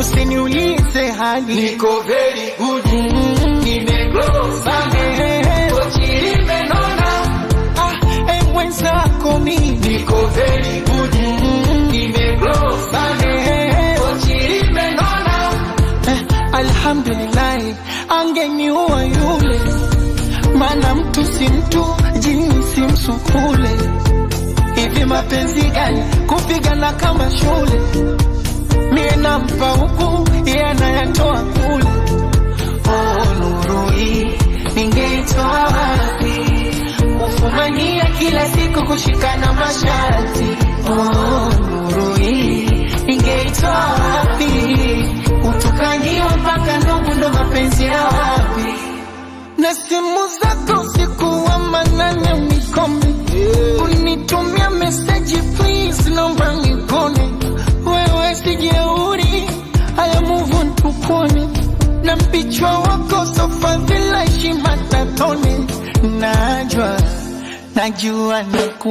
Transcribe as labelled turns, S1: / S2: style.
S1: usiniulize hali.
S2: Niko very good, nimegrow sana, kochi limenona.
S1: Mwenzako mimi
S2: niko very good, nimegrow sana, kochi limenona.
S1: Alhamdulillah, angeniua yule, maana mtu si mtu, jini si msukule. Hivi mapenzi gani kupigana kama shule? Mie nampa huku, yeye anayatoa kule. Nuru hii ningeitoa wapi? Kufumania kila siku kushikana masharti. Nuru hii ningeitoa wapi? Utukangiwa mpaka ndugu, ndo mapenzi ya wapi? Na simu zako usiku wa manane unikome, unitumia message please naomba nikone. Wewe sijeuri, haya move on tukone. Na mpichwa wako sofa vila heshima tatone. Najua naku